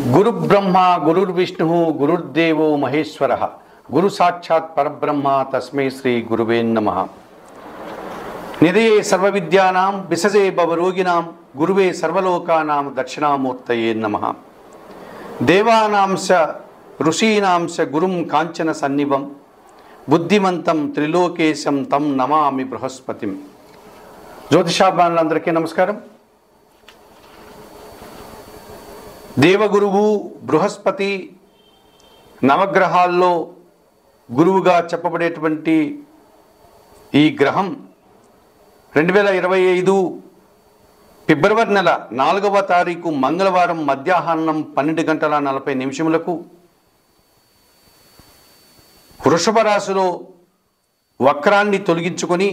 गुरु ब्रह्मा गुरुर्विष्णु गुरुर्देवो महेश्वर गुरु साक्षात् परब्रह्म तस्मै श्री गुरुवे नमः। निधये सर्वविद्यानां विसजे भवरोगिणां गुरुवे सर्वलोकानां दक्षिणामूर्तये नमः। देवानां च ऋषीणां च गुरुं काञ्चन सन्निभं बुद्धिमन्तं त्रिलोकेशं तं नमामि बृहस्पतिं। ज्योतिषाभिमाనులందరికీ నమస్కారం। దేవగురువు బృహస్పతి నవగ్రహాల్లో గురువుగా చెప్పబడేటువంటి ఈ గ్రహం 2025 ఫిబ్రవరి నెల 4వ తారీఖు మంగళవారం మధ్యాహ్నం 12:40 వృషభ రాశిలో వక్రాన్ని తొలగించుకొని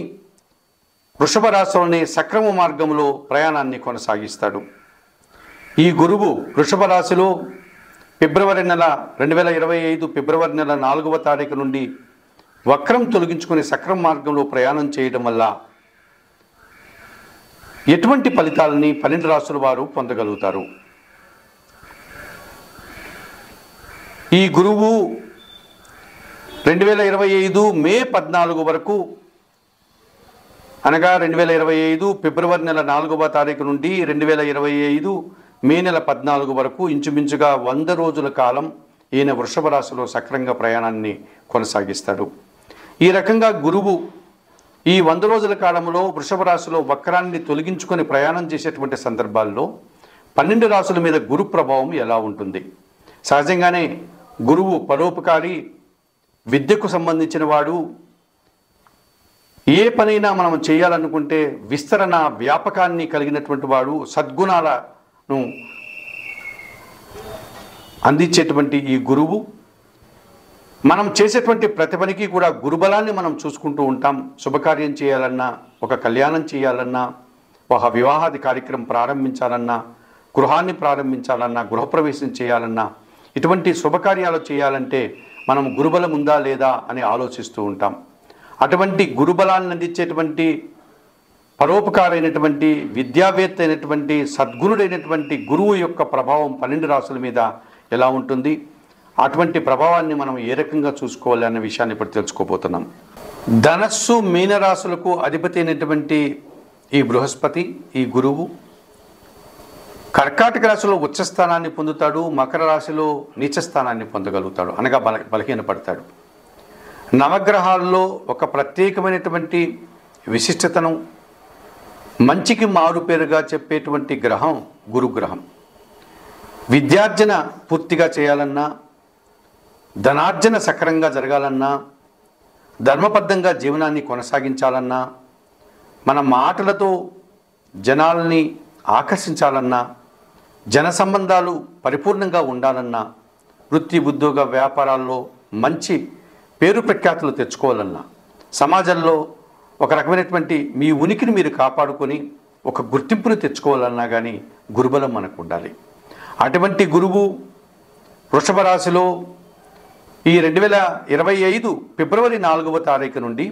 వృషభ రాశిలోనే సక్రమ మార్గంలో ప్రయాణాన్ని కొనసాగిస్తాడు। ఈ గురువు వృషభ రాశిలో ఫిబ్రవరి నెల 2025 ఫిబ్రవరి నెల 4వ తారీఖు నుండి వక్రం తొలగించుకుని సక్రమ మార్గంలో ప్రయాణం చేయడం వల్ల ఎటువంటి ఫలితాలని 12 రాశుల వారు పొందగలుగుతారు? ఈ గురువు 2025 మే 14 వరకు అనగా 2025 ఫిబ్రవరి నెల 4వ తారీఖు నుండి 2025 మే నెల 14 వరకు ఇంచుమించుగా 100 రోజుల కాలం ఈయన వృషభ రాశిలో సక్రంగా ప్రయాణాన్ని కొనసాగిస్తాడు। ఈ రకంగా గురువు ఈ 100 రోజుల కాలంలో వృషభ రాశిలో వక్రాన్ని తొలగించుకొని ప్రయాణం చేసేటువంటి సందర్భాల్లో 12 రాశుల మీద గురు ప్రభావం ఎలా ఉంటుంది? సహజంగానే గురువు పరోపకారి, విద్యకు సంబంధించిన వాడు, ఏ పనైనా మనం చేయాలనుకుంటే విస్తరణ వ్యాపకాన్ని కలిగినటువంటి వాడు, సద్గుణాలను అందించేటువంటి ఈ గురువు మనం చేసేటువంటి ప్రతి పనికి కూడా గురుబలాన్ని మనం చూసుకుంటూ ఉంటాం। శుభకార్యం చేయాలన్నా, ఒక కళ్యాణం చేయాలన్నా, ఒక వివాహాది కార్యక్రమం ప్రారంభించాలన్నా, గృహాన్ని ప్రారంభించాలన్నా, గృహప్రవేశం చేయాలన్నా, ఇటువంటి శుభకార్యాలు చేయాలంటే మనం గురుబలం ఉందా లేదా అని ఆలోచిస్తూ ఉంటాం। అటువంటి గురుబలాన్ని అందించేటువంటి పరోపకారైనటువంటి విద్యావేత్త అయినటువంటి సద్గురుడైనటువంటి గురువు యొక్క ప్రభావం 12 రాశుల మీద ఎలా ఉంటుంది, అటువంటి ప్రభావాన్ని మనం ఏ రకంగా చూసుకోవాలి అనే విషయాన్ని ఇప్పుడు తెలుసుకోబోతున్నాం। ధనస్సు మీనరాశులకు అధిపతి అయినటువంటి ఈ బృహస్పతి, ఈ గురువు కర్కాటక రాశిలో ఉచ్చస్థానాన్ని పొందుతాడు, మకర రాశిలో నీచస్థానాన్ని పొందగలుగుతాడు, అనగా బలహీనపడతాడు। నవగ్రహాల్లో ఒక ప్రత్యేకమైనటువంటి విశిష్టతను, మంచికి మారుపేరుగా చెప్పేటువంటి గ్రహం గురుగ్రహం। విద్యార్జన పూర్తిగా చేయాలన్నా, ధనార్జన సక్రంగా జరగాలన్నా, ధర్మబద్ధంగా జీవనాన్ని కొనసాగించాలన్నా, మన మాటలతో జనాల్ని ఆకర్షించాలన్నా, జన సంబంధాలు పరిపూర్ణంగా ఉండాలన్నా, వృత్తి ఉద్యోగ వ్యాపారాల్లో మంచి పేరు ప్రఖ్యాతులు తెచ్చుకోవాలన్నా, సమాజంలో ఒక రకమైనటువంటి మీ ఉనికిని మీరు కాపాడుకొని ఒక గుర్తింపును తెచ్చుకోవాలన్నా కానీ గురుబలం మనకు ఉండాలి। అటువంటి గురువు వృషభ రాశిలో ఈ 2025 ఫిబ్రవరి 4వ తారీఖు నుండి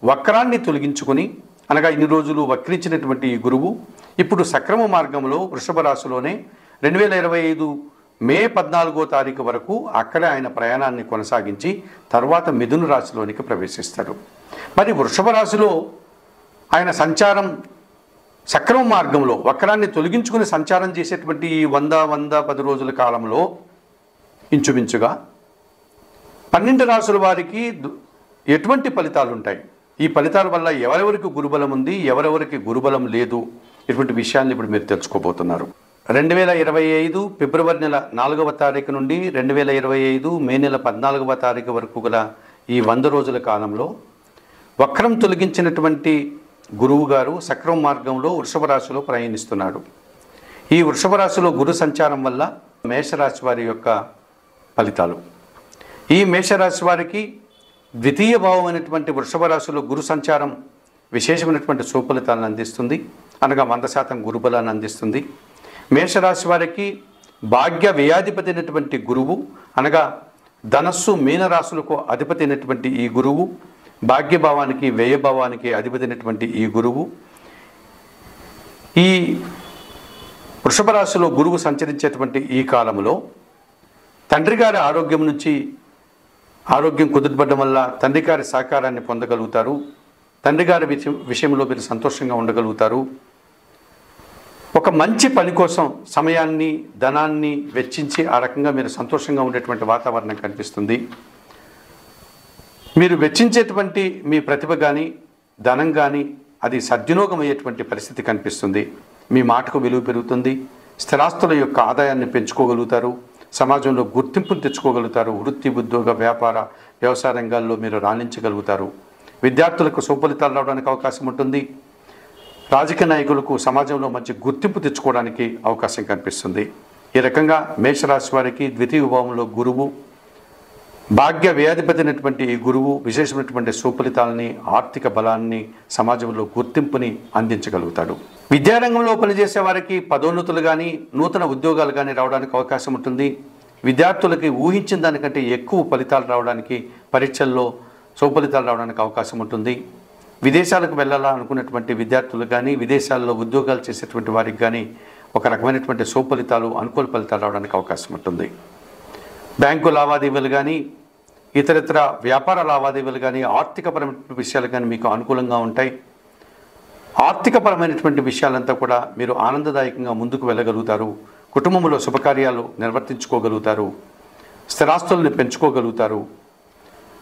వక్రాన్ని తొలగించుకొని, అనగా ఇన్ని రోజులు వక్రించినటువంటి ఈ గురువు ఇప్పుడు సక్రమ మార్గంలో వృషభ రాశిలోనే 2025 మే 14వ తారీఖు వరకు అక్కడే ఆయన ప్రయాణాన్ని కొనసాగించి తర్వాత మిథున రాశిలోనికి ప్రవేశిస్తాడు। మరి వృషభ రాశిలో ఆయన సంచారం సక్రమ మార్గంలో వక్రాన్ని తొలగించుకుని సంచారం చేసేటువంటి ఈ 110 రోజుల కాలంలో ఇంచుమించుగా 12 రాశుల వారికి ఎటువంటి ఫలితాలు ఉంటాయి, ఈ ఫలితాల వల్ల ఎవరెవరికి గురుబలం ఉంది, ఎవరెవరికి గురుబలం లేదు, ఇటువంటి విషయాన్ని ఇప్పుడు మీరు తెలుసుకోబోతున్నారు। 2025 ఫిబ్రవరి నెల 4వ తారీఖు నుండి 2025 మే నెల 14వ తారీఖు వరకు గల ఈ 100 రోజుల కాలంలో వక్రం తొలగించినటువంటి గురువు గారు సక్రమ మార్గంలో వృషభ రాశిలో ప్రయాణిస్తున్నాడు। ఈ వృషభ రాశిలో గురు సంచారం వల్ల మేషరాశి వారి యొక్క ఫలితాలు, ఈ మేషరాశి వారికి ద్వితీయ భావమైనటువంటి వృషభ రాశిలో గురు సంచారం విశేషమైనటువంటి సుఫలితాలను అందిస్తుంది, అనగా 100% గురుబలాన్ని అందిస్తుంది। మేషరాశి వారికి భాగ్య వ్యయాధిపతి అయినటువంటి గురువు, అనగా ధనస్సు మీనరాశులకు అధిపతి అయినటువంటి ఈ గురువు, భాగ్యభావానికి వ్యయభావానికి అధిపతి అయినటువంటి ఈ గురువు ఈ వృషభ రాశిలో గురువు సంచరించేటువంటి ఈ కాలంలో తండ్రి గారి ఆరోగ్యం కుదుటపడడం వల్ల తండ్రి గారి సహకారాన్ని పొందగలుగుతారు. తండ్రి గారి విషయంలో మీరు సంతోషంగా ఉండగలుగుతారు. ఒక మంచి పని కోసం సమయాన్ని ధనాన్ని వెచ్చించి ఆ రకంగా మీరు సంతోషంగా ఉండేటువంటి వాతావరణం కనిపిస్తుంది. మీరు వెచ్చించేటువంటి మీ ప్రతిభ కానీ ధనం కానీ అది సద్వినియోగం అయ్యేటువంటి పరిస్థితి కనిపిస్తుంది. మీ మాటకు విలువ పెరుగుతుంది. స్థిరాస్తుల యొక్క ఆదాయాన్ని పెంచుకోగలుగుతారు. సమాజంలో గుర్తింపును తెచ్చుకోగలుగుతారు. వృత్తి, ఉద్యోగ, వ్యాపార, వ్యవసాయ రంగాల్లో మీరు రాణించగలుగుతారు. విద్యార్థులకు సుఫలితాలు రావడానికి అవకాశం ఉంటుంది. రాజకీయ నాయకులకు సమాజంలో మంచి గుర్తింపు తెచ్చుకోవడానికి అవకాశం కనిపిస్తుంది. ఈ రకంగా మేషరాశి వారికి ద్వితీయ భావంలో గురువు, భాగ్య వ్యయాధిపతి అయినటువంటి ఈ గురువు విశేషమైనటువంటి సుఫలితాలని, ఆర్థిక బలాన్ని, సమాజంలో గుర్తింపుని అందించగలుగుతాడు. విద్యారంగంలో పనిచేసే వారికి పదోన్నతులు కానీ నూతన ఉద్యోగాలు కానీ రావడానికి అవకాశం ఉంటుంది. విద్యార్థులకి ఊహించిన దానికంటే ఎక్కువ ఫలితాలు రావడానికి, పరీక్షల్లో సుఫలితాలు రావడానికి అవకాశం ఉంటుంది. విదేశాలకు వెళ్ళాలా అనుకున్నటువంటి విద్యార్థులు కానీ విదేశాల్లో ఉద్యోగాలు చేసేటువంటి వారికి కానీ ఒక రకమైనటువంటి సుఫలితాలు, అనుకూల ఫలితాలు రావడానికి అవకాశం ఉంటుంది. బ్యాంకు లావాదేవీలు కానీ ఇతరితర వ్యాపార లావాదేవీలు కానీ ఆర్థికపరమైన విషయాలు కానీ మీకు అనుకూలంగా ఉంటాయి. ఆర్థికపరమైనటువంటి విషయాలంతా కూడా మీరు ఆనందదాయకంగా ముందుకు వెళ్ళగలుగుతారు. కుటుంబంలో శుభకార్యాలు నిర్వర్తించుకోగలుగుతారు. స్థిరాస్తుల్ని పెంచుకోగలుగుతారు.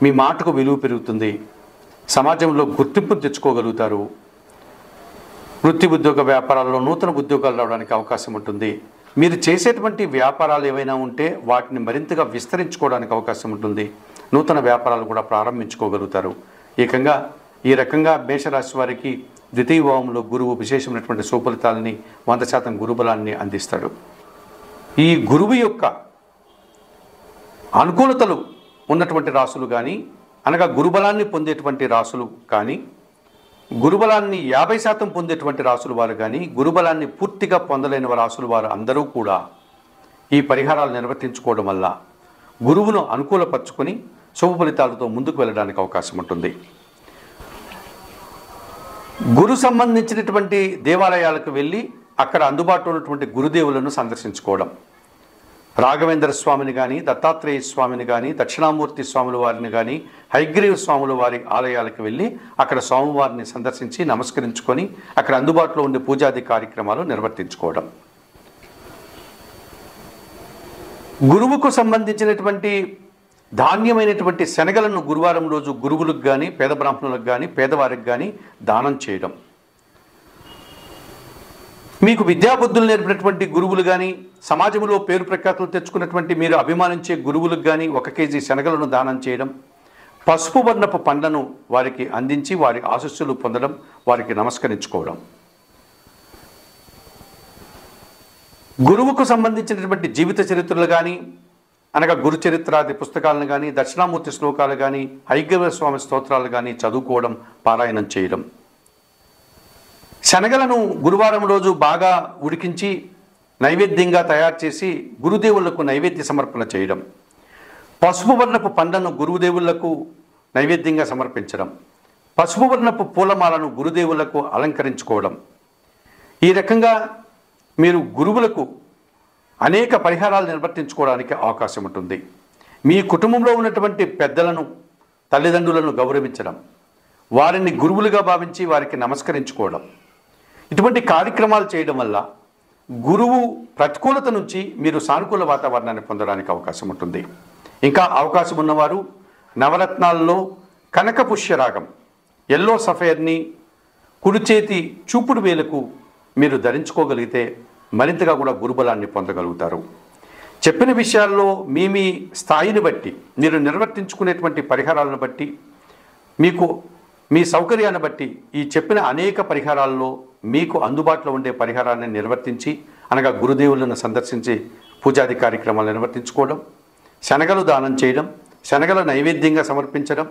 మీ మాటకు విలువ పెరుగుతుంది. సమాజంలో గుర్తింపు తెచ్చుకోగలుగుతారు. వృత్తి, ఉద్యోగ, వ్యాపారాల్లో నూతన ఉద్యోగాలు రావడానికి అవకాశం ఉంటుంది. మీరు చేసేటువంటి వ్యాపారాలు ఏవైనా ఉంటే వాటిని మరింతగా విస్తరించుకోవడానికి అవకాశం ఉంటుంది. నూతన వ్యాపారాలు కూడా ప్రారంభించుకోగలుగుతారు. ఈ రకంగా మేషరాశి వారికి ద్వితీయ భావంలో గురువు విశేషమైనటువంటి సుఫలితాలని 100% గురుబలాన్ని అందిస్తాడు. ఈ గురువు యొక్క అనుకూలతలు ఉన్నటువంటి రాసులు కానీ, అనగా గురుబలాన్ని పొందేటువంటి రాసులు కానీ, గురుబలాన్ని 50% పొందేటువంటి రాసులు వారు కానీ, గురుబలాన్ని పూర్తిగా పొందలేని రాసులు వారు అందరూ కూడా ఈ పరిహారాలు నిర్వర్తించుకోవడం వల్ల గురువును అనుకూలపరుచుకొని శుభ ఫలితాలతో ముందుకు వెళ్ళడానికి అవకాశం ఉంటుంది. గురు సంబంధించినటువంటి దేవాలయాలకు వెళ్ళి అక్కడ అందుబాటులో ఉన్నటువంటి గురుదేవులను సందర్శించుకోవడం, రాఘవేంద్ర స్వామిని కానీ, దత్తాత్రేయ స్వామిని కానీ, దక్షిణామూర్తి స్వాముల వారిని కానీ, హయగ్రీవ స్వాముల వారి ఆలయాలకు వెళ్ళి అక్కడ స్వామివారిని సందర్శించి నమస్కరించుకొని అక్కడ అందుబాటులో ఉండే పూజాది కార్యక్రమాలు నిర్వర్తించుకోవడం. గురువుకు సంబంధించినటువంటి ధాన్యమైనటువంటి శనగలను గురువారం రోజు గురువులకు కానీ, పేద బ్రాహ్మణులకు కానీ, పేదవారికి కానీ దానం చేయడం. మీకు విద్యాబుద్ధులు నేర్పినటువంటి గురువులు కానీ, సమాజంలో పేరు ప్రఖ్యాతులు తెచ్చుకున్నటువంటి మీరు అభిమానించే గురువులకు కానీ 1 కేజీ శనగలను దానం చేయడం, పసుపు వర్ణపు పండ్లను వారికి అందించి వారి ఆశీస్సులు పొందడం, వారికి నమస్కరించుకోవడం. గురువుకు సంబంధించినటువంటి జీవిత చరిత్రలు కానీ, అనగా గురు చరిత్రాది పుస్తకాలను కానీ, దక్షిణామూర్తి శ్లోకాలు కానీ, హయగ్రీవ స్వామి స్తోత్రాలు కానీ చదువుకోవడం, పారాయణం చేయడం. శనగలను గురువారం రోజు బాగా ఉడికించి నైవేద్యంగా తయారు చేసి గురుదేవులకు నైవేద్య సమర్పణ చేయడం, పసుపు వర్ణపు పండ్లను గురుదేవులకు నైవేద్యంగా సమర్పించడం, పసుపు వర్ణపు పూలమాలను గురుదేవులకు అలంకరించుకోవడం. ఈ రకంగా మీరు గురువులకు అనేక పరిహారాలు నిర్వర్తించుకోవడానికి అవకాశం ఉంటుంది. మీ కుటుంబంలో ఉన్నటువంటి పెద్దలను, తల్లిదండ్రులను గౌరవించడం, వారిని గురువులుగా భావించి వారికి నమస్కరించుకోవడం, ఇటువంటి కార్యక్రమాలు చేయడం వల్ల గురువు ప్రతికూలత నుంచి మీరు సానుకూల వాతావరణాన్ని పొందడానికి అవకాశం ఉంటుంది. ఇంకా అవకాశం ఉన్నవారు నవరత్నాల్లో కనక పుష్యరాగం, ఎల్లో సఫైర్ని కుడి చేతి చూపుడు వేలకు మీరు ధరించుకోగలిగితే మరింతగా కూడా గురుబలాన్ని పొందగలుగుతారు. చెప్పిన విషయాల్లో మీ స్థాయిని బట్టి, మీరు నిర్వర్తించుకునేటువంటి పరిహారాలను బట్టి, మీకు మీ సౌకర్యాన్ని బట్టి ఈ చెప్పిన అనేక పరిహారాల్లో మీకు అందుబాటులో ఉండే పరిహారాన్ని నిర్వర్తించి, అనగా గురుదేవులను సందర్శించి పూజాది కార్యక్రమాలు నిర్వర్తించుకోవడం, శనగలు దానం చేయడం, శనగల నైవేద్యంగా సమర్పించడం,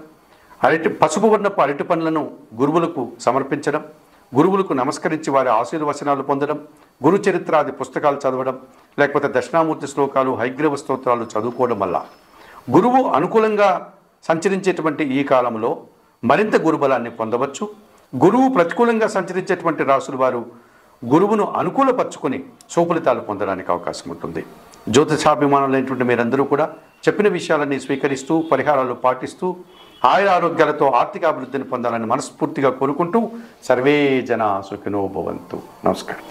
పసుపు వర్ణపు అరటి పండ్లను గురువులకు సమర్పించడం, గురువులకు నమస్కరించి వారి ఆశీర్వచనాలు పొందడం, గురు చరిత్రాది పుస్తకాలు చదవడం, లేకపోతే దక్షిణామూర్తి శ్లోకాలు, హయగ్రీవ స్తోత్రాలు చదువుకోవడం వల్ల గురువు అనుకూలంగా సంచరించేటువంటి ఈ కాలంలో మరింత గురుబలాన్ని పొందవచ్చు. గురువు ప్రతికూలంగా సంచరించేటువంటి రాసులు వారు గురువును అనుకూలపరుచుకొని సుఫలితాలు పొందడానికి అవకాశం ఉంటుంది. జ్యోతిషాభిమానులైనటువంటి మీరందరూ కూడా చెప్పిన విషయాలన్నీ స్వీకరిస్తూ పరిహారాలు పాటిస్తూ ఆయుర ఆరోగ్యాలతో ఆర్థిక అభివృద్ధిని పొందాలని మనస్ఫూర్తిగా కోరుకుంటూ సర్వే జన సుఖినో భవంతు. నమస్కారం.